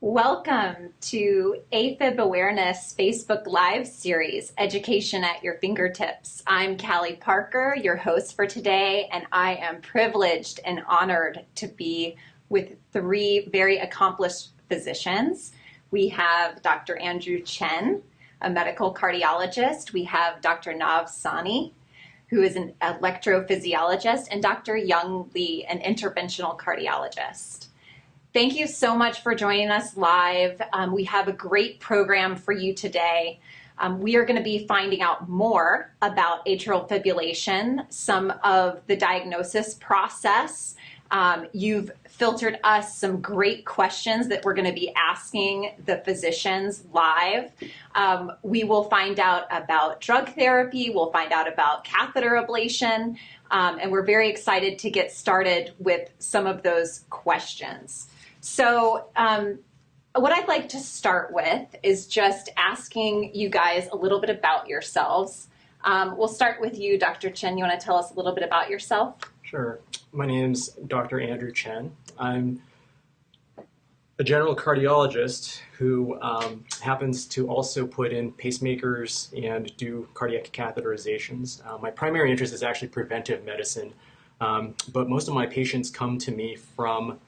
Welcome to AFib Awareness Facebook Live series, Education at Your Fingertips. I'm Callie Parker, your host for today, and I am privileged and honored to be with three very accomplished physicians. We have Dr. Andrew Chen, a medical cardiologist. We have Dr. Sawney, who is an electrophysiologist, and Dr. Young Lee, an interventional cardiologist. Thank you so much for joining us live. We have a great program for you today. We are going to be finding out more about atrial fibrillation, some of the diagnosis process. You've filtered us some great questions that we're going to be asking the physicians live. We will find out about drug therapy. We'll find out about catheter ablation. And we're very excited to get started with some of those questions. So what I'd like to start with is just asking you guys a little bit about yourselves. We'll start with you, Dr. Chen. You want to tell us a little bit about yourself? Sure. My name's Dr. Andrew Chen. I'm a general cardiologist who happens to also put in pacemakers and do cardiac catheterizations. My primary interest is actually preventive medicine, but most of my patients come to me from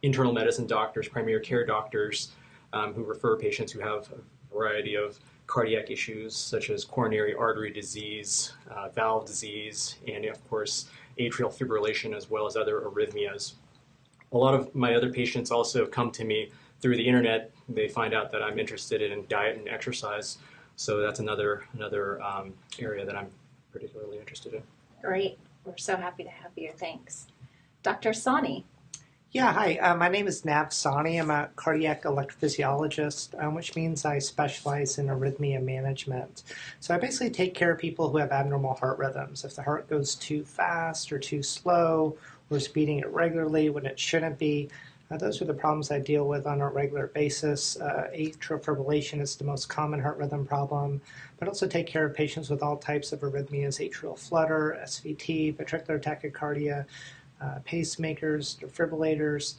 internal medicine doctors, primary care doctors, who refer patients who have a variety of cardiac issues such as coronary artery disease, valve disease, and of course atrial fibrillation, as well as other arrhythmias. A lot of my other patients also come to me through the internet. They find out that I'm interested in diet and exercise, so that's another area that I'm particularly interested in. Great. We're so happy to have you. Thanks. Dr. Sawney. Yeah, hi. My name is Sawney. I'm a cardiac electrophysiologist, which means I specialize in arrhythmia management. So I basically take care of people who have abnormal heart rhythms. If the heart goes too fast or too slow, or is beating irregularly when it shouldn't be, those are the problems I deal with on a regular basis. Atrial fibrillation is the most common heart rhythm problem, but also take care of patients with all types of arrhythmias, atrial flutter, SVT, ventricular tachycardia, pacemakers, defibrillators,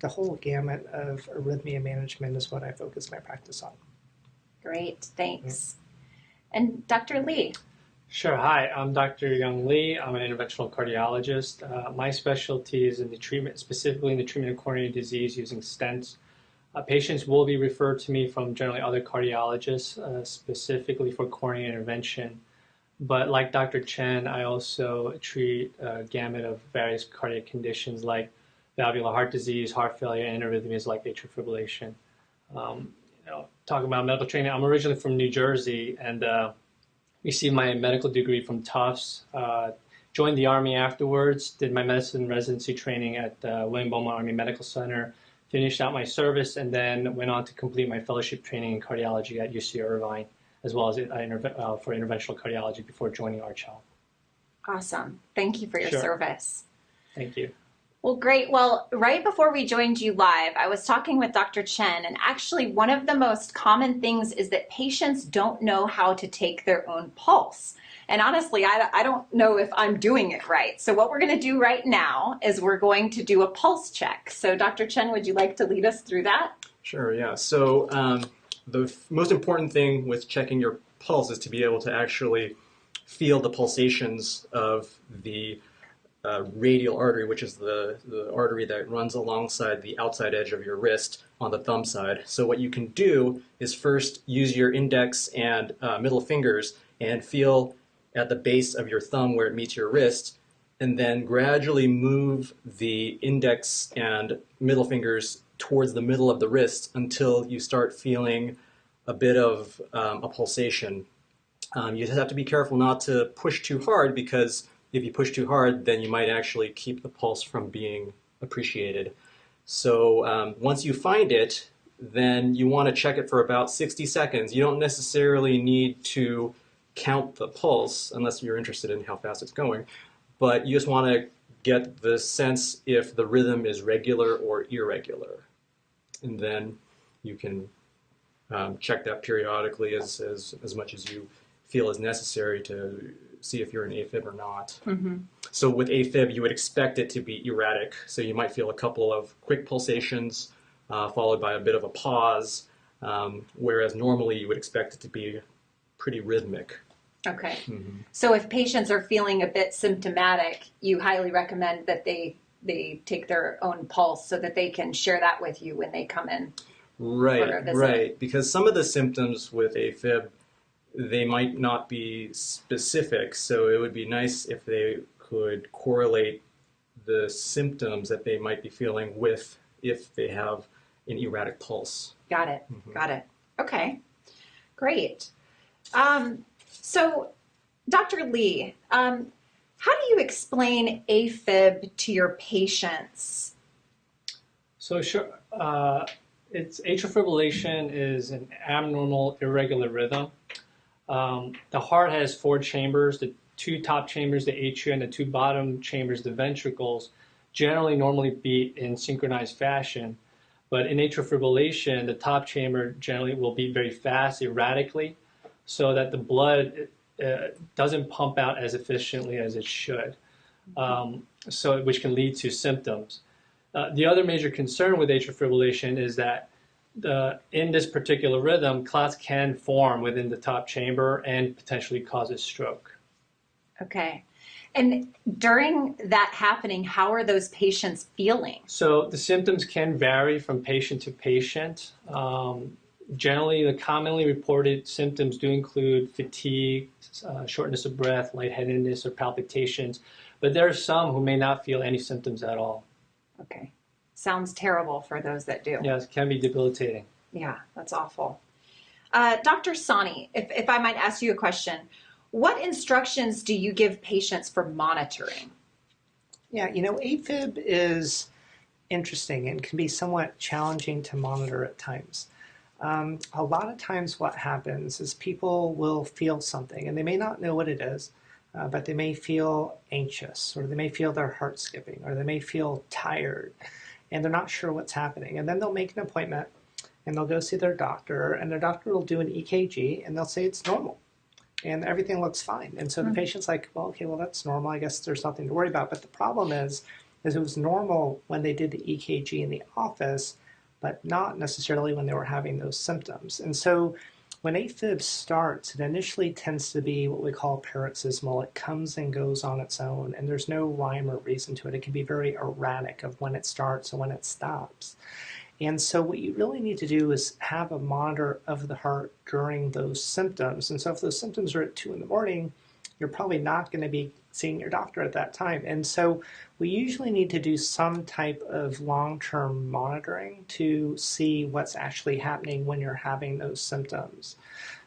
the whole gamut of arrhythmia management is what I focus my practice on. Great, thanks. And Dr. Lee? Sure, hi, I'm Dr. Young Lee. I'm an interventional cardiologist. My specialty is in the treatment, specifically in the treatment of coronary disease using stents. Patients will be referred to me from generally other cardiologists, specifically for coronary intervention. But like Dr. Chen, I also treat a gamut of various cardiac conditions like valvular heart disease, heart failure, and arrhythmias like atrial fibrillation. Talking about medical training, I'm originally from New Jersey and received my medical degree from Tufts. Joined the Army afterwards, did my medicine residency training at William Beaumont Army Medical Center, finished out my service, and then went on to complete my fellowship training in cardiology at UC Irvine, as well as for interventional cardiology before joining ARCHEL. Awesome. Thank you for your service. Thank you. Well, great. Well, right before we joined you live, I was talking with Dr. Chen, and actually one of the most common things is that patients don't know how to take their own pulse. And honestly, I don't know if I'm doing it right. So what we're going to do right now is we're going to do a pulse check. So Dr. Chen, would you like to lead us through that? Sure, yeah. So the most important thing with checking your pulse is to be able to actually feel the pulsations of the radial artery, which is the artery that runs alongside the outside edge of your wrist on the thumb side. So what you can do is first use your index and middle fingers and feel at the base of your thumb where it meets your wrist, and then gradually move the index and middle fingers towards the middle of the wrist until you start feeling a bit of a pulsation. You just have to be careful not to push too hard, because if you push too hard, then you might actually keep the pulse from being appreciated. So once you find it, then you want to check it for about 60 seconds. You don't necessarily need to count the pulse unless you're interested in how fast it's going, but you just want to get the sense if the rhythm is regular or irregular. And then you can check that periodically as much as you feel is necessary to see if you're an AFib or not. Mm-hmm. So with AFib, you would expect it to be erratic. So you might feel a couple of quick pulsations, followed by a bit of a pause, whereas normally you would expect it to be pretty rhythmic. Okay. So if patients are feeling a bit symptomatic, you highly recommend that they take their own pulse so that they can share that with you when they come in for a visit. Right. Because some of the symptoms with AFib, they might not be specific, so it would be nice if they could correlate the symptoms that they might be feeling with if they have an erratic pulse. Got it. Got it. Okay. Great. So, Dr. Lee, how do you explain AFib to your patients? So sure, it's atrial fibrillation is an abnormal, irregular rhythm. The heart has 4 chambers, the 2 top chambers, the atria, and the 2 bottom chambers, the ventricles, generally normally beat in synchronized fashion. But in atrial fibrillation, the top chamber generally will beat very fast, erratically, so that the blood doesn't pump out as efficiently as it should, which can lead to symptoms. The other major concern with atrial fibrillation is that in this particular rhythm, clots can form within the top chamber and potentially cause a stroke. Okay. And during that happening, how are those patients feeling? So the symptoms can vary from patient to patient. Generally, the commonly reported symptoms do include fatigue, shortness of breath, lightheadedness, or palpitations, but there are some who may not feel any symptoms at all. Okay. Sounds terrible for those that do. Yes, it can be debilitating. Yeah, that's awful. Dr. Sawney, if I might ask you a question, what instructions do you give patients for monitoring? Yeah, AFib is interesting and can be somewhat challenging to monitor at times. A lot of times what happens is people will feel something, and they may not know what it is, but they may feel anxious, or they may feel their heart skipping, or they may feel tired, and they're not sure what's happening. And then they'll make an appointment, and they'll go see their doctor, and their doctor will do an EKG, and they'll say it's normal, and everything looks fine. And so the patient's like, well, okay, well, that's normal. I guess there's nothing to worry about. But the problem is it was normal when they did the EKG in the office, but not necessarily when they were having those symptoms. And so when AFib starts, it initially tends to be what we call paroxysmal. It comes and goes on its own, and there's no rhyme or reason to it. It can be very erratic of when it starts and when it stops. And so what you really need to do is have a monitor of the heart during those symptoms. And so if those symptoms are at 2 in the morning, you're probably not going to be seeing your doctor at that time. And so we usually need to do some type of long-term monitoring to see what's actually happening when you're having those symptoms.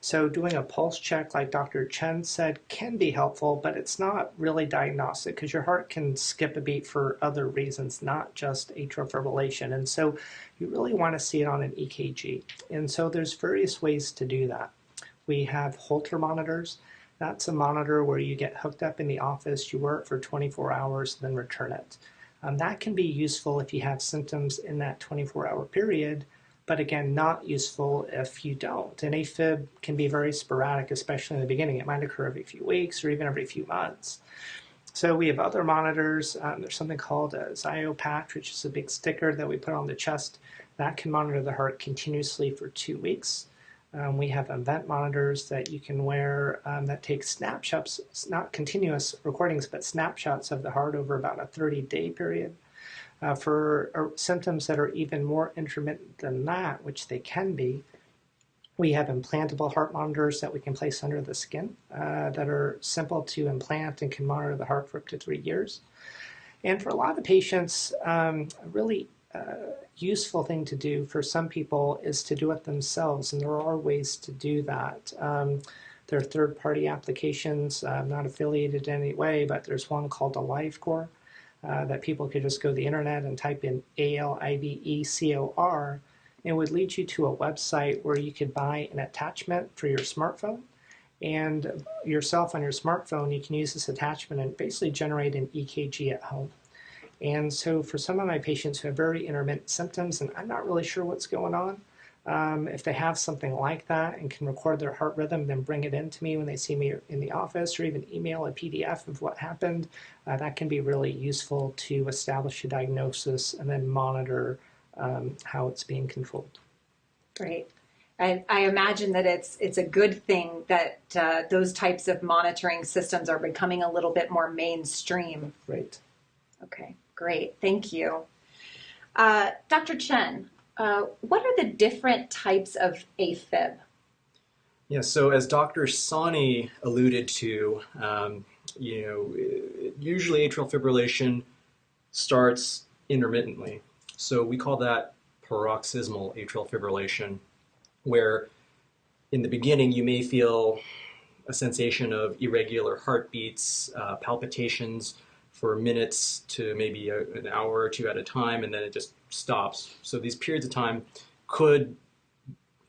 So doing a pulse check, like Dr. Chen said, can be helpful, but it's not really diagnostic because your heart can skip a beat for other reasons, not just atrial fibrillation. And so you really want to see it on an EKG. And so there's various ways to do that. We have Holter monitors. That's a monitor where you get hooked up in the office, you wear it for 24 hours, then return it. That can be useful if you have symptoms in that 24-hour period, but again, not useful if you don't. And AFib can be very sporadic, especially in the beginning. It might occur every few weeks or even every few months. So we have other monitors. There's something called a Zio patch, which is a big sticker that we put on the chest. That can monitor the heart continuously for 2 weeks. We have event monitors that you can wear that take snapshots, not continuous recordings, but snapshots of the heart over about a 30-day period. For symptoms that are even more intermittent than that, which they can be, we have implantable heart monitors that we can place under the skin that are simple to implant and can monitor the heart for up to 3 years. And for a lot of patients, a really useful thing to do for some people is to do it themselves, and there are ways to do that. There are third-party applications, not affiliated in any way, but there's one called AliveCor that people could just go to the internet and type in ALIVECOR, and it would lead you to a website where you could buy an attachment for your smartphone, and yourself on your smartphone, you can use this attachment and basically generate an EKG at home. And so for some of my patients who have very intermittent symptoms, and I'm not really sure what's going on, if they have something like that and can record their heart rhythm, then bring it in to me when they see me in the office, or even email a PDF of what happened. That can be really useful to establish a diagnosis and then monitor how it's being controlled. Great. I imagine that it's a good thing that those types of monitoring systems are becoming a little bit more mainstream. Right. Okay, great. Thank you. Dr. Chen, what are the different types of AFib? Yeah, so as Dr. Sawney alluded to, usually atrial fibrillation starts intermittently. So we call that paroxysmal atrial fibrillation, where in the beginning you may feel a sensation of irregular heartbeats, palpitations for minutes to maybe an hour or two at a time, and then it just stops. So these periods of time could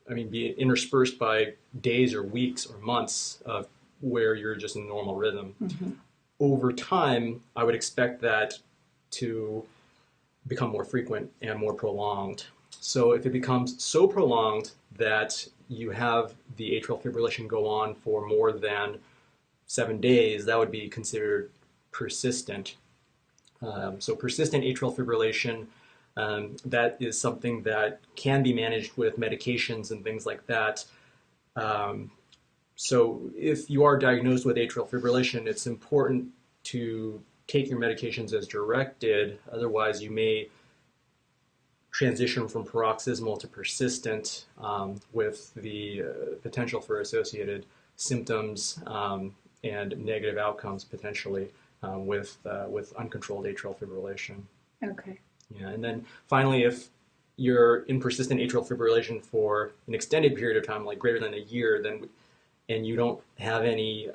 be interspersed by days or weeks or months of where you're just in normal rhythm. Mm-hmm. Over time, I would expect that to become more frequent and more prolonged. So if it becomes so prolonged that you have the atrial fibrillation go on for more than 7 days, that would be considered persistent. So persistent atrial fibrillation, that is something that can be managed with medications and things like that. So if you are diagnosed with atrial fibrillation, it's important to take your medications as directed. Otherwise, you may transition from paroxysmal to persistent with the potential for associated symptoms and negative outcomes potentially with uncontrolled atrial fibrillation. Okay. Yeah, and then finally, if you're in persistent atrial fibrillation for an extended period of time, like greater than a year, and you don't have any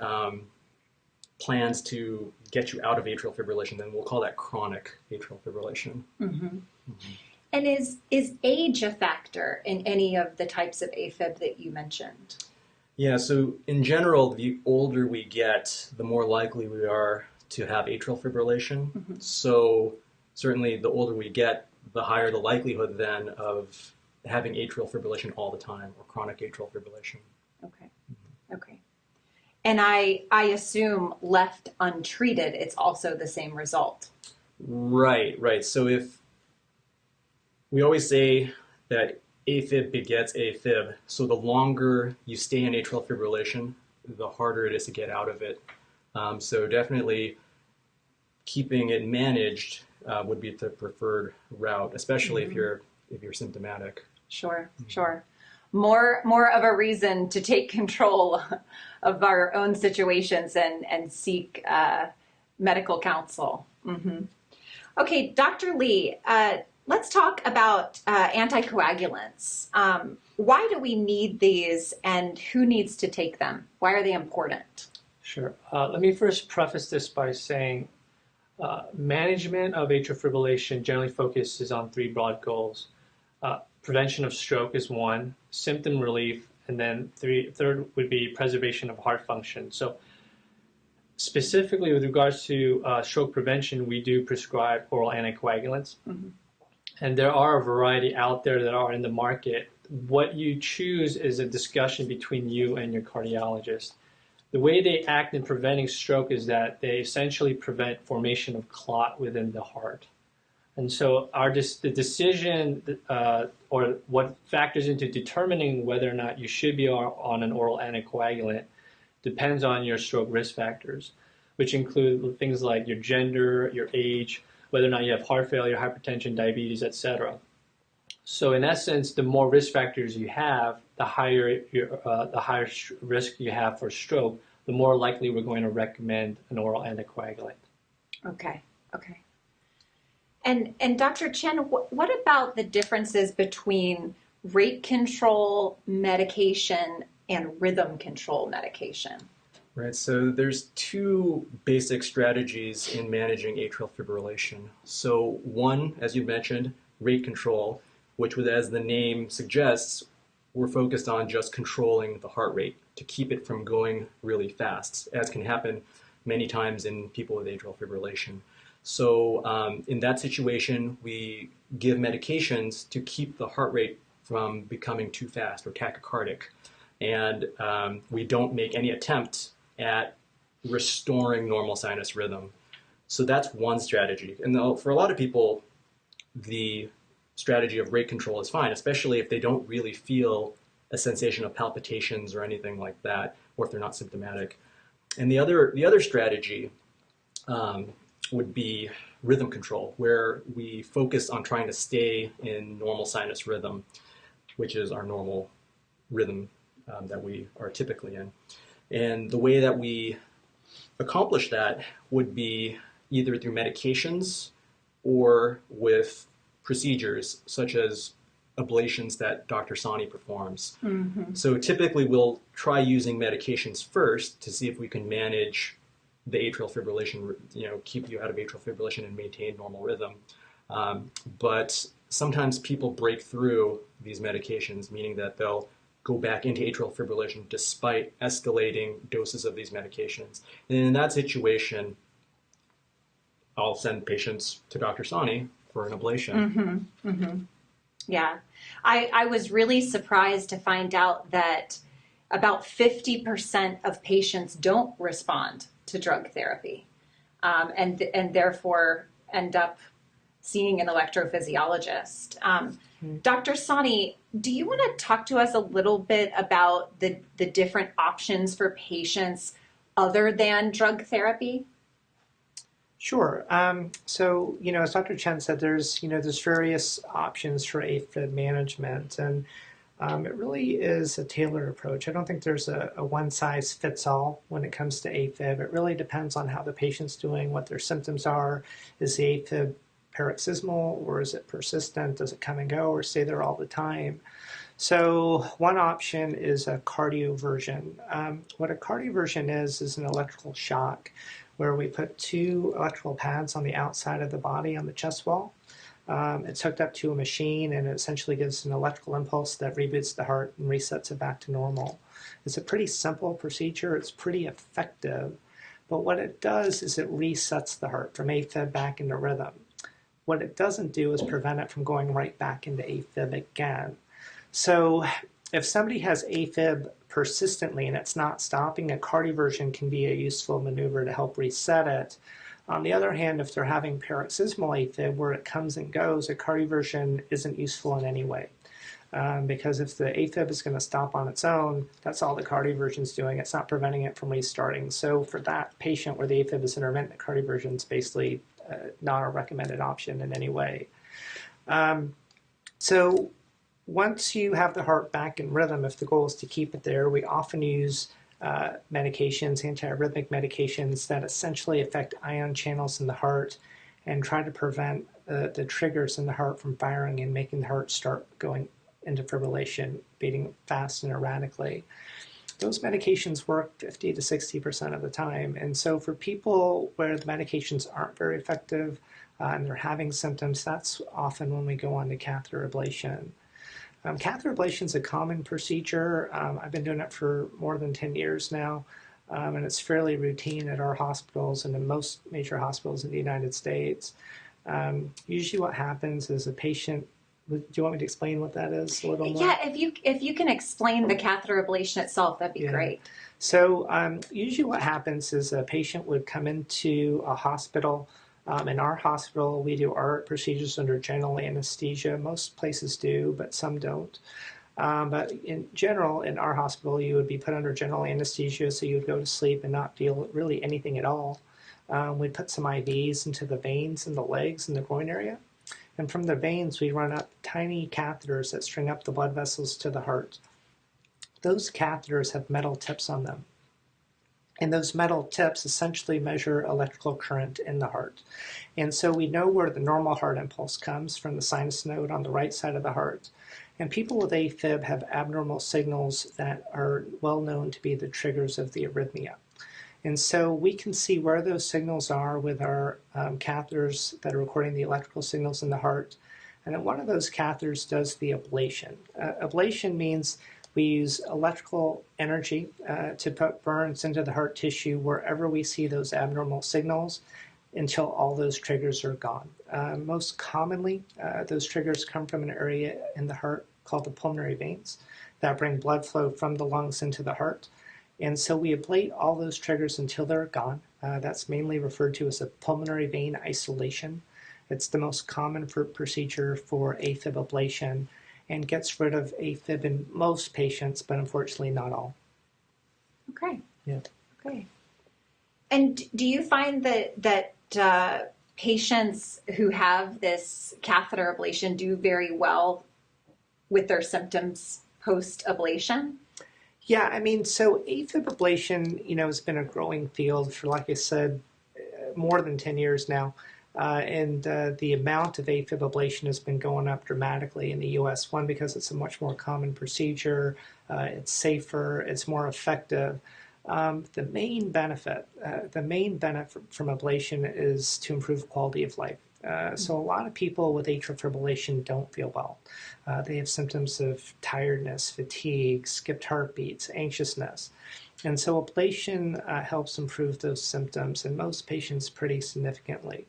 plans to get you out of atrial fibrillation, then we'll call that chronic atrial fibrillation. Mm-hmm. Mm-hmm. And is age a factor in any of the types of AFib that you mentioned? Yeah, so in general, the older we get, the more likely we are to have atrial fibrillation. Mm-hmm. So certainly the older we get, the higher the likelihood then of having atrial fibrillation all the time or chronic atrial fibrillation. Okay. Mm-hmm. Okay. And I assume left untreated, it's also the same result. Right. So if we always say that AFib begets AFib, so the longer you stay in atrial fibrillation, the harder it is to get out of it. So definitely keeping it managed would be the preferred route, especially Mm-hmm. if you're symptomatic. Sure, sure. More of a reason to take control of our own situations and seek medical counsel. Mm-hmm. Okay, Dr. Lee, let's talk about anticoagulants. Why do we need these, and who needs to take them? Why are they important? Sure. Let me first preface this by saying management of atrial fibrillation generally focuses on 3 broad goals. Prevention of stroke is one, symptom relief, and then third would be preservation of heart function. So specifically with regards to stroke prevention, we do prescribe oral anticoagulants. Mm-hmm. And there are a variety out there that are in the market. What you choose is a discussion between you and your cardiologist. The way they act in preventing stroke is that they essentially prevent formation of clot within the heart. And so the decision or what factors into determining whether or not you should be on an oral anticoagulant depends on your stroke risk factors, which include things like your gender, your age, whether or not you have heart failure, hypertension, diabetes, etc. So in essence, the more risk factors you have, the higher risk you have for stroke, the more likely we're going to recommend an oral anticoagulant. Okay. And Dr. Chen, what about the differences between rate control medication and rhythm control medication? Right, so there's 2 basic strategies in managing atrial fibrillation. So one, as you mentioned, rate control, which was, as the name suggests, we're focused on just controlling the heart rate to keep it from going really fast, as can happen many times in people with atrial fibrillation. So in that situation, we give medications to keep the heart rate from becoming too fast or tachycardic. And we don't make any attempt at restoring normal sinus rhythm. So that's one strategy. And for a lot of people, the strategy of rate control is fine, especially if they don't really feel a sensation of palpitations or anything like that, or if they're not symptomatic. And the other strategy would be rhythm control, where we focus on trying to stay in normal sinus rhythm, which is our normal rhythm that we are typically in. And the way that we accomplish that would be either through medications or with procedures such as ablations that Dr. Sawney performs. Mm-hmm. So typically we'll try using medications first to see if we can manage the atrial fibrillation, keep you out of atrial fibrillation and maintain normal rhythm. But sometimes people break through these medications, meaning that they'll go back into atrial fibrillation despite escalating doses of these medications. And in that situation, I'll send patients to Dr. Sawney for an ablation. Mm-hmm. Mm-hmm. Yeah. I was really surprised to find out that about 50% of patients don't respond to drug therapy, and therefore end up seeing an electrophysiologist. Dr. Sawney, do you want to talk to us a little bit about the different options for patients other than drug therapy? Sure. So, as Dr. Chen said, there's various options for AFib management, and it really is a tailored approach. I don't think there's a one-size-fits-all when it comes to AFib. It really depends on how the patient's doing, what their symptoms are. Is the AFib paroxysmal, or is it persistent? Does it come and go, or stay there all the time? So one option is a cardioversion. What a cardioversion is an electrical shock where we put two electrical pads on the outside of the body on the chest wall. It's hooked up to a machine, and it essentially gives an electrical impulse that reboots the heart and resets it back to normal. It's a pretty simple procedure. It's pretty effective. But what it does is it resets the heart from AFib back into rhythm. What it doesn't do is prevent it from going right back into AFib again. So if somebody has AFib persistently and it's not stopping, a cardioversion can be a useful maneuver to help reset it. On the other hand, if they're having paroxysmal AFib where it comes and goes, a cardioversion isn't useful in any way. Because if the AFib is going to stop on its own, that's all the cardioversion's doing. It's not preventing it from restarting. So for that patient where the AFib is intermittent, the cardioversion is basically not a recommended option in any way. So once you have the heart back in rhythm, if the goal is to keep it there, we often use medications, antiarrhythmic medications that essentially affect ion channels in the heart and try to prevent the triggers in the heart from firing and making the heart start going into fibrillation, beating fast and erratically. Those medications work 50 to 60% of the time. And so for people where the medications aren't very effective and they're having symptoms, that's often when we go on to catheter ablation. Catheter ablation is a common procedure. I've been doing it for more than 10 years now, and it's fairly routine at our hospitals and in most major hospitals in the United States. Usually what happens is a patient, do you want me to explain what that is a little more? Yeah, if you can explain the catheter ablation itself, that'd be great. So usually what happens is a patient would come into a hospital. In our hospital, we do our procedures under general anesthesia. Most places do, but some don't. But in general, in our hospital, you would be put under general anesthesia, so you would go to sleep and not feel really anything at all. We'd put some IVs into the veins in the legs and the groin area. And from the veins, we run up tiny catheters that string up the blood vessels to the heart. Those catheters have metal tips on them. And those metal tips essentially measure electrical current in the heart. And so we know where the normal heart impulse comes from the sinus node on the right side of the heart. And people with AFib have abnormal signals that are well known to be the triggers of the arrhythmia. And so we can see where those signals are with our catheters that are recording the electrical signals in the heart. And then one of those catheters does the ablation. Ablation means we use electrical energy to put burns into the heart tissue wherever we see those abnormal signals until all those triggers are gone. Most commonly, those triggers come from an area in the heart called the pulmonary veins that bring blood flow from the lungs into the heart. And so we ablate all those triggers until they're gone. That's mainly referred to as a pulmonary vein isolation. It's the most common procedure for AFib ablation and gets rid of AFib in most patients, but unfortunately not all. Okay. Yeah. Okay. And do you find that patients who have this catheter ablation do very well with their symptoms post-ablation? Yeah, I mean, so AFib ablation, has been a growing field for, like I said, more than 10 years now. And the amount of AFib ablation has been going up dramatically in the U.S. One, because it's a much more common procedure, it's safer, it's more effective. The main benefit from ablation is to improve quality of life. So a lot of people with atrial fibrillation don't feel well. They have symptoms of tiredness, fatigue, skipped heartbeats, anxiousness. And so ablation helps improve those symptoms in most patients pretty significantly.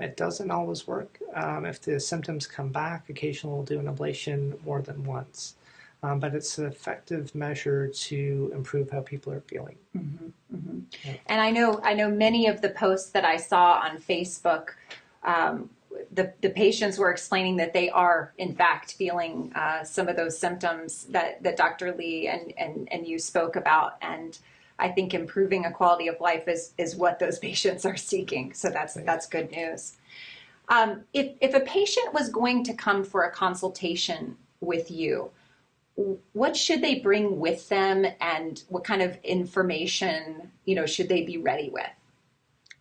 It doesn't always work. If the symptoms come back, occasionally we'll do an ablation more than once. But it's an effective measure to improve how people are feeling. Mm-hmm, mm-hmm. Yeah. And I know many of the posts that I saw on Facebook, the patients were explaining that they are in fact feeling some of those symptoms that Dr. Lee and you spoke about. And I think improving a quality of life is what those patients are seeking. So that's good news. If a patient was going to come for a consultation with you, what should they bring with them, and what kind of information, should they be ready with?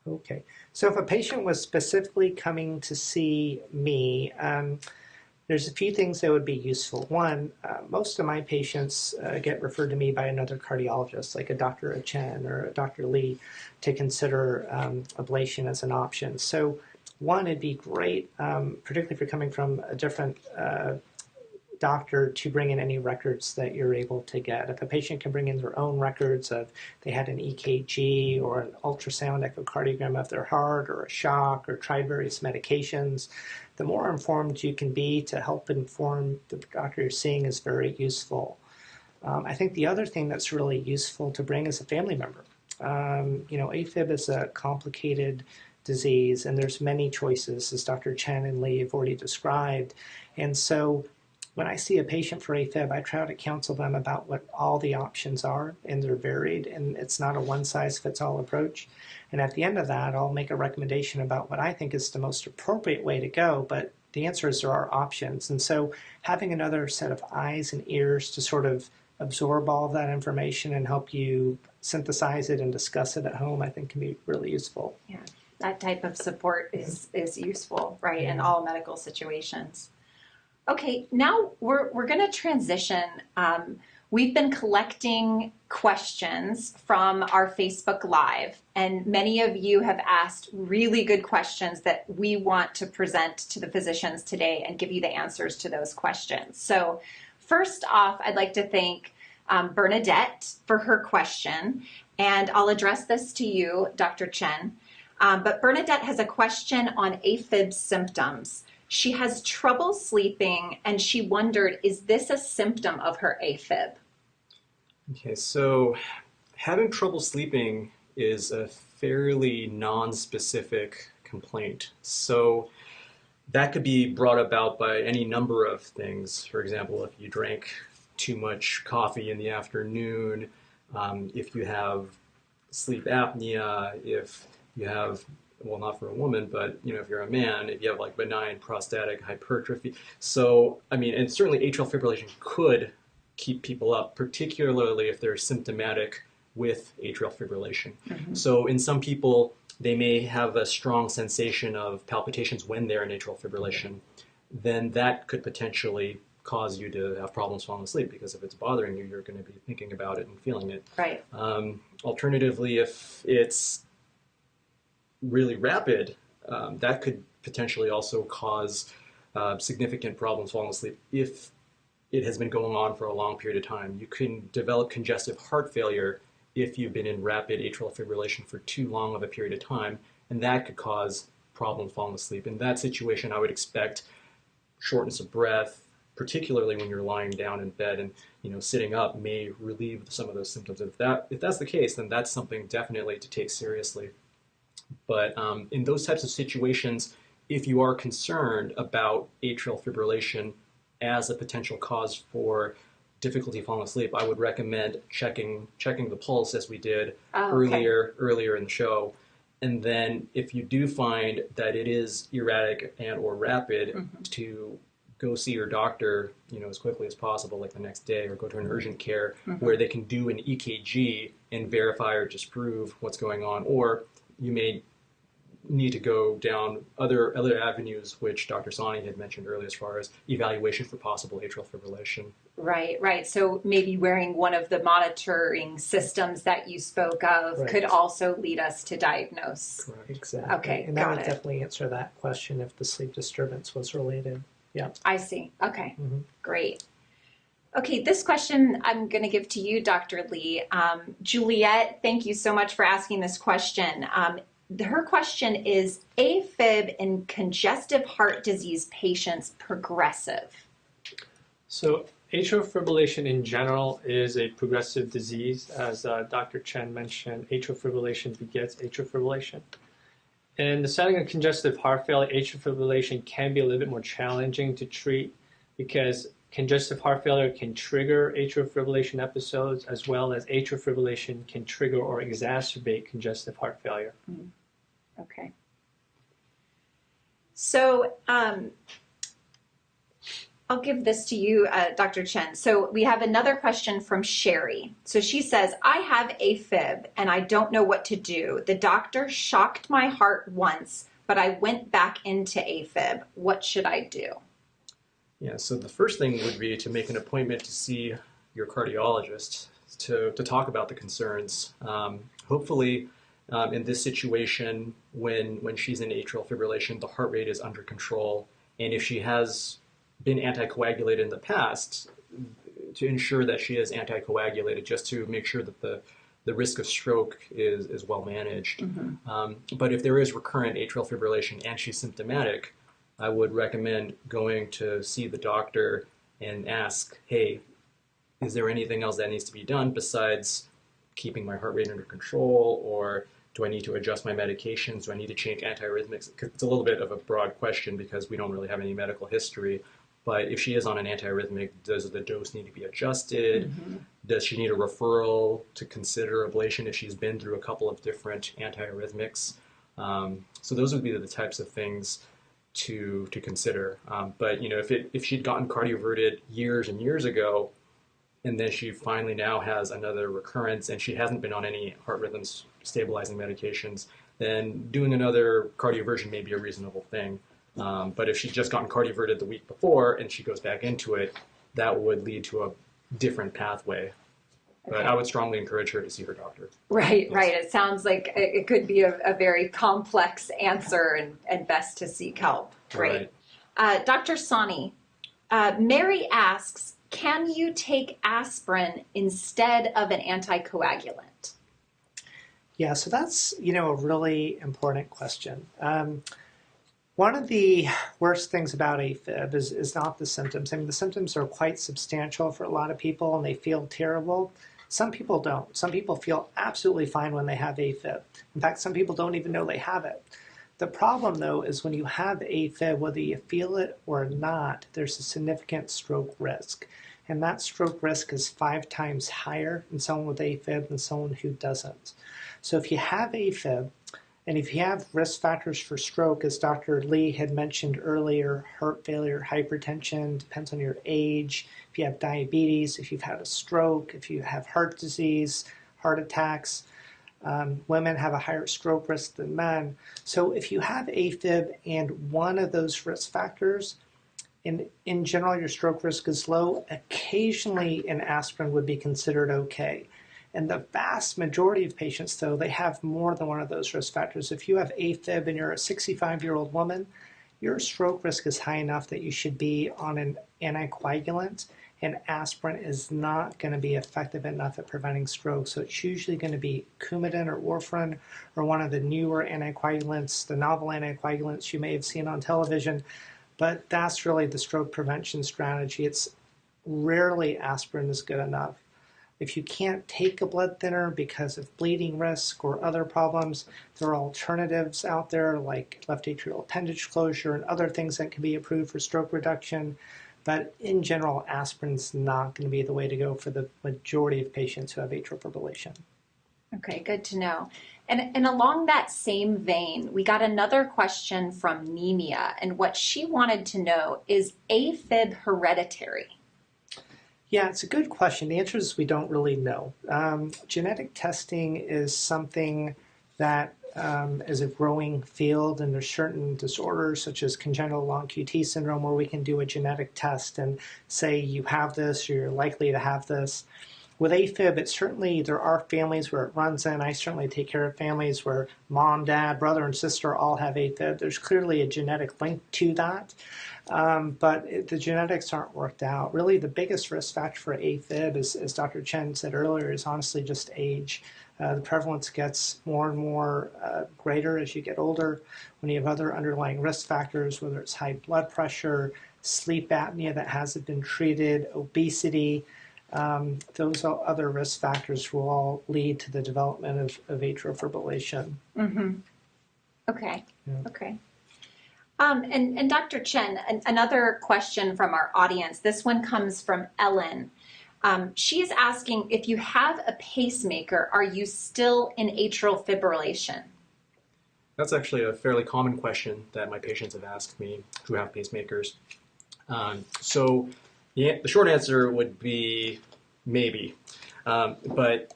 Okay. So if a patient was specifically coming to see me, there's a few things that would be useful. One, most of my patients get referred to me by another cardiologist, like a Dr. Chen or a Dr. Lee, to consider ablation as an option. So one, it'd be great, particularly if you're coming from a different doctor, to bring in any records that you're able to get. If a patient can bring in their own records of they had an EKG or an ultrasound echocardiogram of their heart, or a shock, or tried various medications, the more informed you can be to help inform the doctor you're seeing is very useful. I think the other thing that's really useful to bring is a family member. AFib is a complicated disease, and there's many choices, as Dr. Chen and Lee have already described. And so when I see a patient for AFib, I try to counsel them about what all the options are, and they're varied, and it's not a one-size-fits-all approach. And at the end of that, I'll make a recommendation about what I think is the most appropriate way to go, but the answer is there are options. And so having another set of eyes and ears to sort of absorb all of that information and help you synthesize it and discuss it at home, I think can be really useful. Yeah, that type of support is useful, right, in all medical situations. Okay, now we're going to transition. We've been collecting questions from our Facebook Live, and many of you have asked really good questions that we want to present to the physicians today and give you the answers to those questions. So first off, I'd like to thank Bernadette for her question, and I'll address this to you, Dr. Chen. But Bernadette has a question on AFib symptoms. She has trouble sleeping, and she wondered, is this a symptom of her AFib? Okay, so having trouble sleeping is a fairly non-specific complaint. So that could be brought about by any number of things. For example, if you drank too much coffee in the afternoon, if you have sleep apnea, if you have, well, not for a woman, but if you're a man, if you have like benign prostatic hypertrophy. So, and certainly atrial fibrillation could keep people up, particularly if they're symptomatic with atrial fibrillation. Mm-hmm. So in some people, they may have a strong sensation of palpitations when they're in atrial fibrillation. Then that could potentially cause you to have problems falling asleep, because if it's bothering you, you're going to be thinking about it and feeling it. Right. Alternatively, if it's really rapid, that could potentially also cause significant problems falling asleep if it has been going on for a long period of time. You can develop congestive heart failure if you've been in rapid atrial fibrillation for too long of a period of time, and that could cause problems falling asleep. In that situation, I would expect shortness of breath, particularly when you're lying down in bed, and sitting up may relieve some of those symptoms. If that's the case, then that's something definitely to take seriously. But in those types of situations, if you are concerned about atrial fibrillation as a potential cause for difficulty falling asleep, I would recommend checking the pulse as we did earlier in the show. And then if you do find that it is erratic and or rapid, to go see your doctor, as quickly as possible, like the next day, or go to an urgent care where they can do an EKG and verify or disprove what's going on. Or you may need to go down other avenues, which Dr. Sawney had mentioned earlier, as far as evaluation for possible atrial fibrillation. Right. So maybe wearing one of the monitoring systems that you spoke of could also lead us to diagnose. Correct. Exactly. Okay, and that would definitely answer that question if the sleep disturbance was related. Yeah. I see. Okay, great. Okay, this question I'm going to give to you, Dr. Lee. Juliet, thank you so much for asking this question. Her question is, AFib in congestive heart disease patients progressive? So atrial fibrillation in general is a progressive disease. As Dr. Chen mentioned, atrial fibrillation begets atrial fibrillation. In the setting of congestive heart failure, atrial fibrillation can be a little bit more challenging to treat because congestive heart failure can trigger atrial fibrillation episodes, as well as atrial fibrillation can trigger or exacerbate congestive heart failure. Okay. So I'll give this to you, Dr. Chen. So we have another question from Sherry. So she says, I have AFib and I don't know what to do. The doctor shocked my heart once, but I went back into AFib. What should I do? Yeah, so the first thing would be to make an appointment to see your cardiologist to talk about the concerns. Hopefully, in this situation, when she's in atrial fibrillation, the heart rate is under control. And if she has been anticoagulated in the past, to ensure that she is anticoagulated, just to make sure that the risk of stroke is well managed. But if there is recurrent atrial fibrillation and she's symptomatic, I would recommend going to see the doctor and ask, hey, is there anything else that needs to be done besides keeping my heart rate under control, or do I need to adjust my medications? Do I need to change antiarrhythmics? It's a little bit of a broad question because we don't really have any medical history. But if she is on an antiarrhythmic, does the dose need to be adjusted? Does she need a referral to consider ablation if she's been through a couple of different antiarrhythmics? So those would be the types of things to consider. But if she'd gotten cardioverted years and years ago, and then she finally now has another recurrence and she hasn't been on any heart rhythm stabilizing medications, then doing another cardioversion may be a reasonable thing. But if she's just gotten cardioverted the week before and she goes back into it, that would lead to a different pathway. But I would strongly encourage her to see her doctor. Right. It sounds like it could be a very complex answer and best to seek help. Great. Dr. Sawney, Mary asks, can you take aspirin instead of an anticoagulant? Yeah, so that's, a really important question. One of the worst things about AFib is not the symptoms. I mean, the symptoms are quite substantial for a lot of people and they feel terrible. Some people don't. Some people feel absolutely fine when they have AFib. In fact, some people don't even know they have it. The problem, though, is when you have AFib, whether you feel it or not, there's a significant stroke risk. And that stroke risk is 5 times higher in someone with AFib than someone who doesn't. So if you have AFib, and if you have risk factors for stroke, as Dr. Lee had mentioned earlier, heart failure, hypertension, depends on your age, if you have diabetes, if you've had a stroke, if you have heart disease, heart attacks, women have a higher stroke risk than men. So if you have AFib and one of those risk factors, in general your stroke risk is low, occasionally an aspirin would be considered okay. And the vast majority of patients, though, they have more than one of those risk factors. If you have AFib and you're a 65-year-old woman, your stroke risk is high enough that you should be on an anticoagulant, and aspirin is not going to be effective enough at preventing stroke. So it's usually going to be Coumadin or warfarin or one of the newer anticoagulants, the novel anticoagulants you may have seen on television. But that's really the stroke prevention strategy. It's rarely aspirin is good enough. If you can't take a blood thinner because of bleeding risk or other problems, there are alternatives out there like left atrial appendage closure and other things that can be approved for stroke reduction. But in general, aspirin's not going to be the way to go for the majority of patients who have atrial fibrillation. Okay, good to know. And along that same vein, we got another question from Nemia, and what she wanted to know is AFib hereditary? Yeah, it's a good question. The answer is we don't really know. Genetic testing is something that is a growing field, and there's certain disorders such as congenital long QT syndrome where we can do a genetic test and say you have this or you're likely to have this. With AFib, it's certainly, there are families where it runs in. I certainly take care of families where mom, dad, brother, and sister all have AFib. There's clearly a genetic link to that, but the genetics aren't worked out. Really, the biggest risk factor for AFib, as Dr. Chen said earlier, is honestly just age. The prevalence gets more and more greater as you get older. When you have other underlying risk factors, whether it's high blood pressure, sleep apnea that hasn't been treated, obesity, those other risk factors will all lead to the development of atrial fibrillation. Mm-hmm. Okay. Yeah. Okay. And Dr. Chen, another question from our audience. This one comes from Ellen. She's asking, if you have a pacemaker, are you still in atrial fibrillation? That's actually a fairly common question that my patients have asked me who have pacemakers. So the short answer would be maybe. But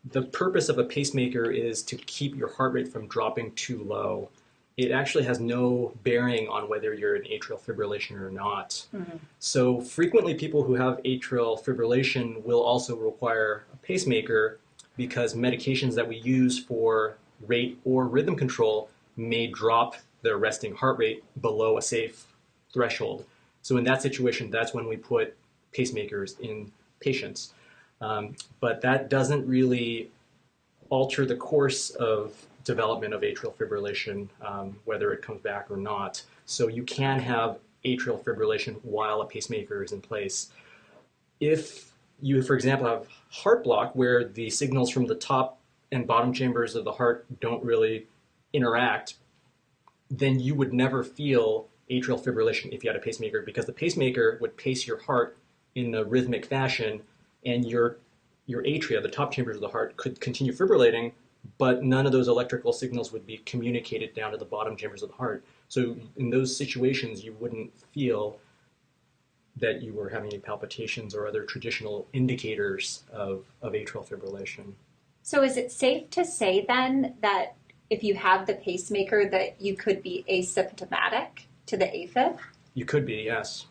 the purpose of a pacemaker is to keep your heart rate from dropping too low. It actually has no bearing on whether you're in atrial fibrillation or not. Mm-hmm. So frequently people who have atrial fibrillation will also require a pacemaker because medications that we use for rate or rhythm control may drop the resting heart rate below a safe threshold. So in that situation, that's when we put pacemakers in patients. But that doesn't really alter the course of development of atrial fibrillation, whether it comes back or not. So you can have atrial fibrillation while a pacemaker is in place. If you, for example, have heart block where the signals from the top and bottom chambers of the heart don't really interact, then you would never feel atrial fibrillation if you had a pacemaker, because the pacemaker would pace your heart in a rhythmic fashion, and your atria, the top chambers of the heart, could continue fibrillating, but none of those electrical signals would be communicated down to the bottom chambers of the heart. So in those situations, you wouldn't feel that you were having any palpitations or other traditional indicators of atrial fibrillation. So is it safe to say then that if you have the pacemaker that you could be asymptomatic to the AFib? You could be, yes.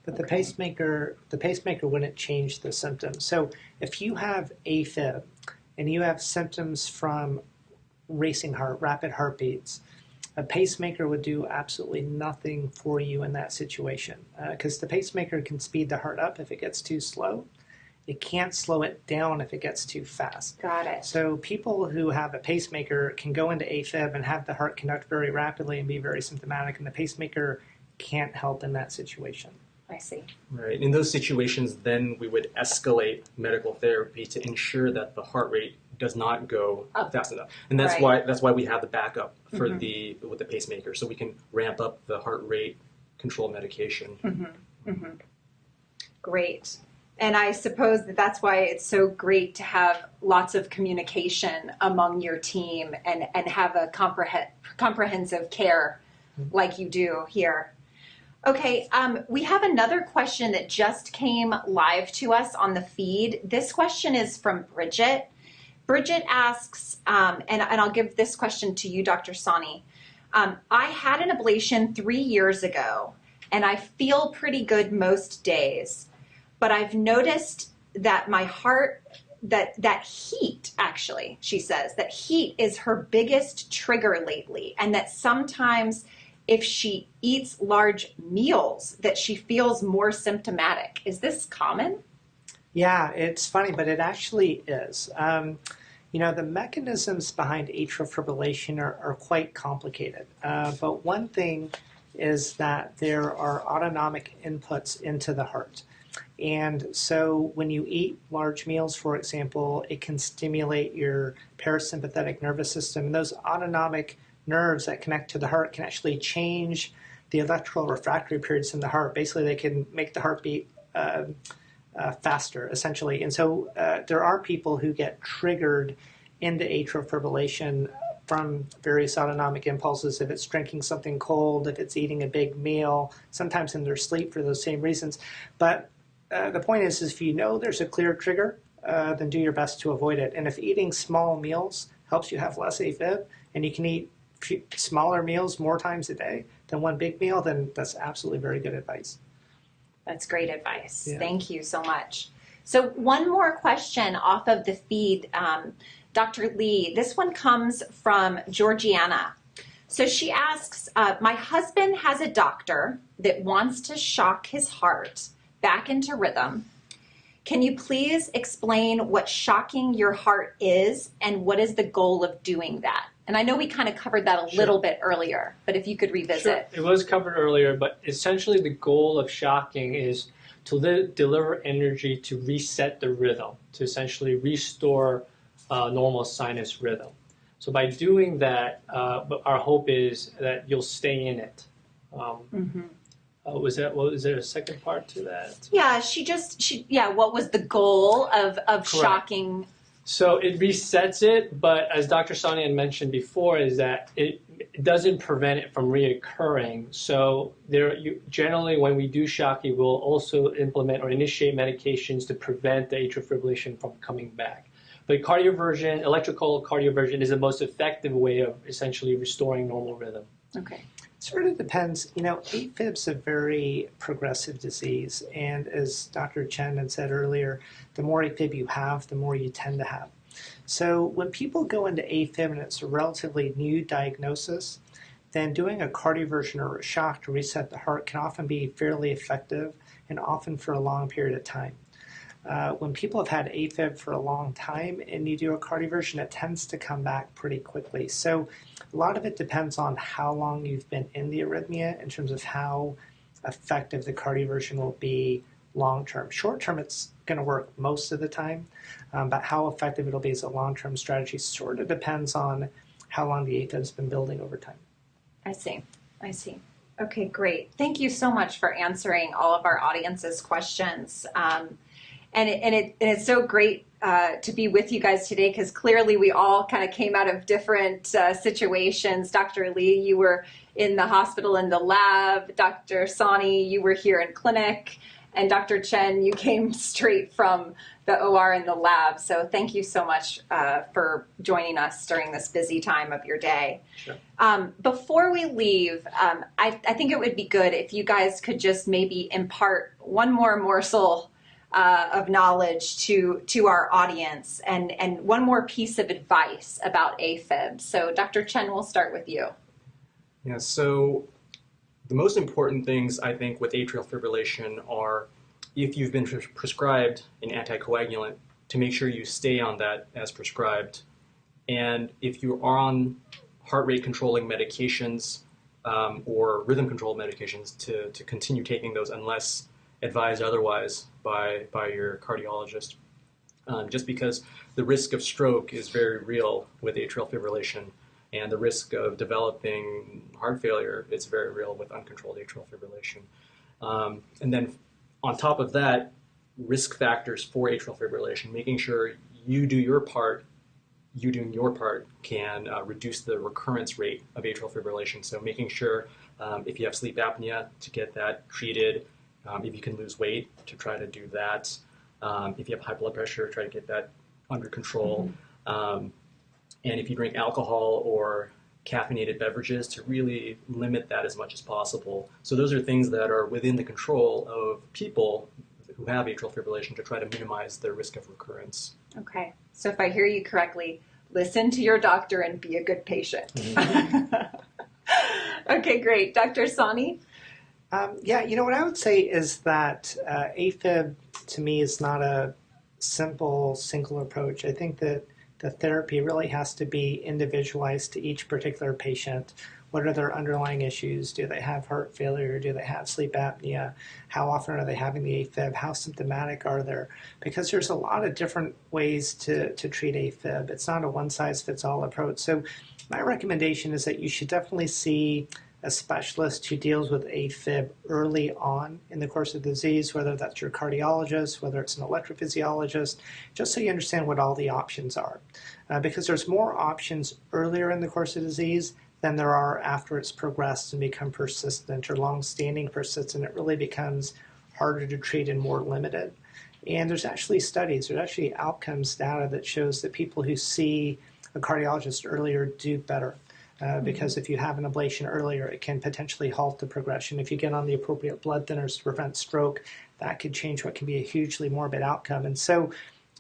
But the pacemaker wouldn't change the symptoms. So if you have AFib and you have symptoms from racing heart, rapid heartbeats, a pacemaker would do absolutely nothing for you in that situation, because the pacemaker can speed the heart up if it gets too slow. It can't slow it down if it gets too fast. Got it. So people who have a pacemaker can go into AFib and have the heart conduct very rapidly and be very symptomatic, and the pacemaker can't help in that situation. I see. Right. In those situations, then we would escalate medical therapy to ensure that the heart rate does not go fast enough. And that's why we have the backup for with the pacemaker, so we can ramp up the heart rate control medication. Mm-hmm. Mm-hmm. Great. And I suppose that's why it's so great to have lots of communication among your team and have a comprehensive care like you do here. Okay, we have another question that just came live to us on the feed. This question is from Bridget. Bridget asks, and I'll give this question to you, Dr. Sawney. I had an ablation 3 years ago, and I feel pretty good most days. But I've noticed that my heart, that heat, actually, she says, that heat is her biggest trigger lately, and that sometimes if she eats large meals, that she feels more symptomatic. Is this common? Yeah, it's funny, but it actually is. The mechanisms behind atrial fibrillation are quite complicated. But one thing is that there are autonomic inputs into the heart. And so when you eat large meals, for example, it can stimulate your parasympathetic nervous system. And those autonomic nerves that connect to the heart can actually change the electrical refractory periods in the heart. Basically, they can make the heartbeat faster, essentially. And so there are people who get triggered into atrial fibrillation from various autonomic impulses, if it's drinking something cold, if it's eating a big meal, sometimes in their sleep for those same reasons. But the point is if you know there's a clear trigger, then do your best to avoid it. And if eating small meals helps you have less AFib, and you can eat smaller meals more times a day than one big meal, then that's absolutely very good advice. That's great advice. Yeah. Thank you so much. So one more question off of the feed, Dr. Lee. This one comes from Georgiana. So she asks, my husband has a doctor that wants to shock his heart back into rhythm. Can you please explain what shocking your heart is and what is the goal of doing that? And I know we kind of covered that a little bit earlier, but if you could revisit. Sure. It was covered earlier, but essentially the goal of shocking is to deliver energy to reset the rhythm, to essentially restore normal sinus rhythm. So by doing that, our hope is that you'll stay in it. Was there a second part to that? Yeah, what was the goal of shocking? So it resets it, but as Dr. Sawney had mentioned before, is that it doesn't prevent it from reoccurring. So generally, when we do shocking, we'll also implement or initiate medications to prevent the atrial fibrillation from coming back. But cardioversion, electrical cardioversion, is the most effective way of essentially restoring normal rhythm. Okay. It sort of depends. AFib's a very progressive disease, and as Dr. Chen had said earlier, the more AFib you have, the more you tend to have. So when people go into AFib and it's a relatively new diagnosis, then doing a cardioversion or a shock to reset the heart can often be fairly effective and often for a long period of time. When people have had AFib for a long time and you do a cardioversion, it tends to come back pretty quickly. So a lot of it depends on how long you've been in the arrhythmia in terms of how effective the cardioversion will be long term. Short term, it's going to work most of the time, but how effective it'll be as a long-term strategy sort of depends on how long the AFib's been building over time. I see. Okay, great. Thank you so much for answering all of our audience's questions. And it's so great to be with you guys today, because clearly we all kind of came out of different situations. Dr. Lee, you were in the hospital in the lab. Dr. Sawney, you were here in clinic. And Dr. Chen, you came straight from the OR in the lab. So thank you so much for joining us during this busy time of your day. Sure. Before we leave, I think it would be good if you guys could just maybe impart one more morsel of knowledge to our audience and one more piece of advice about AFib. So Dr. Chen, we'll start with you. Yeah, so the most important things I think with atrial fibrillation are, if you've been prescribed an anticoagulant, to make sure you stay on that as prescribed. And if you are on heart rate controlling medications or rhythm control medications, to continue taking those unless advised otherwise by your cardiologist, just because the risk of stroke is very real with atrial fibrillation, and the risk of developing heart failure is very real with uncontrolled atrial fibrillation. And then on top of that, risk factors for atrial fibrillation, making sure you doing your part can reduce the recurrence rate of atrial fibrillation. So making sure if you have sleep apnea to get that treated, if you can lose weight, to try to do that. If you have high blood pressure, try to get that under control. And if you drink alcohol or caffeinated beverages, to really limit that as much as possible. So those are things that are within the control of people who have atrial fibrillation to try to minimize their risk of recurrence. Okay, so if I hear you correctly, listen to your doctor and be a good patient. Okay, great. Dr. Sawney? What I would say is that AFib, to me, is not a simple, single approach. I think that the therapy really has to be individualized to each particular patient, What are their underlying issues? Do they have heart failure? Do they have sleep apnea? How often are they having the AFib? How symptomatic are they? Because there's a lot of different ways to treat AFib. It's not a one-size-fits-all approach. So my recommendation is that you should definitely see a specialist who deals with AFib early on in the course of the disease, whether that's your cardiologist, whether it's an electrophysiologist, just so you understand what all the options are. Because there's more options earlier in the course of the disease than there are after it's progressed and become persistent or long-standing persistent. It really becomes harder to treat and more limited. And there's actually studies, there's actually outcomes data that shows that people who see a cardiologist earlier do better. Because if you have an ablation earlier, it can potentially halt the progression. If you get on the appropriate blood thinners to prevent stroke, that could change what can be a hugely morbid outcome. And so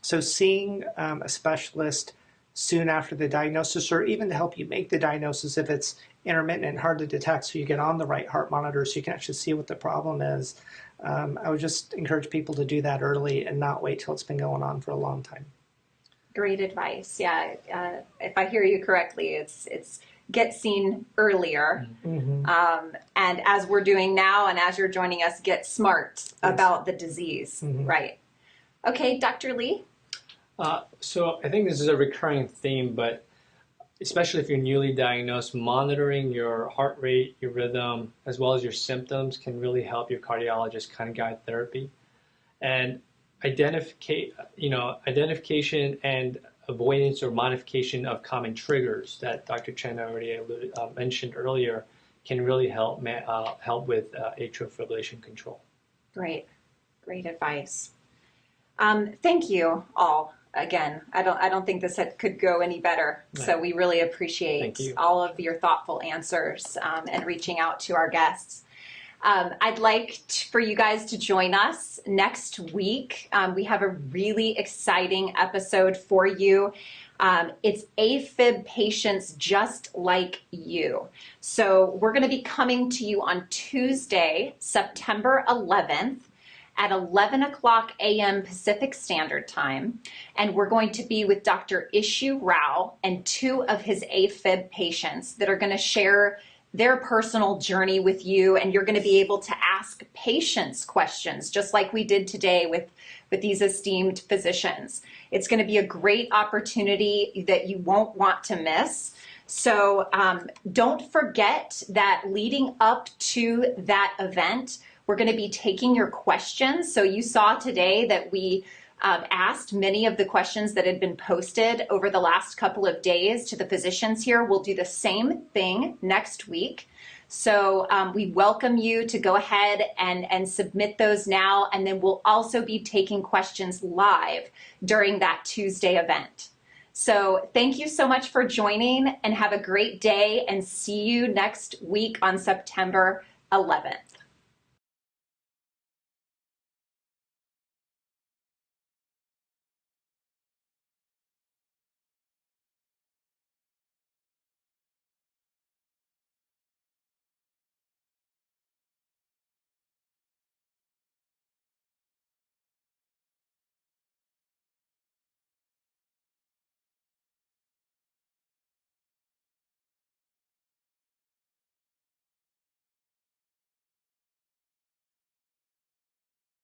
seeing a specialist soon after the diagnosis, or even to help you make the diagnosis if it's intermittent and hard to detect, so you get on the right heart monitor so you can actually see what the problem is, I would just encourage people to do that early and not wait till it's been going on for a long time. Great advice. Yeah, if I hear you correctly, it's get seen earlier. Mm-hmm. And as we're doing now, and as you're joining us, get smart about the disease. Mm-hmm. Right. Okay, Dr. Lee? So I think this is a recurring theme, but especially if you're newly diagnosed, monitoring your heart rate, your rhythm, as well as your symptoms can really help your cardiologist kind of guide therapy. And identification and avoidance or modification of common triggers that Dr. Chen already mentioned earlier can really help with atrial fibrillation control. Great advice. Thank you all. Again, I don't think this could go any better. Right. So we really appreciate all of your thoughtful answers and reaching out to our guests. I'd like for you guys to join us next week. We have a really exciting episode for you. It's AFib patients just like you. So we're going to be coming to you on Tuesday, September 11th at 11 o'clock a.m. Pacific Standard Time. And we're going to be with Dr. Ishu Rao and 2 of his AFib patients that are going to share their personal journey with you, and you're going to be able to ask patients questions just like we did today with these esteemed physicians. It's going to be a great opportunity that you won't want to miss. So don't forget that leading up to that event, we're going to be taking your questions. So you saw today that we asked many of the questions that had been posted over the last couple of days to the physicians here. We'll do the same thing next week. So we welcome you to go ahead and submit those now, and then we'll also be taking questions live during that Tuesday event. So thank you so much for joining, and have a great day, and see you next week on September 11th.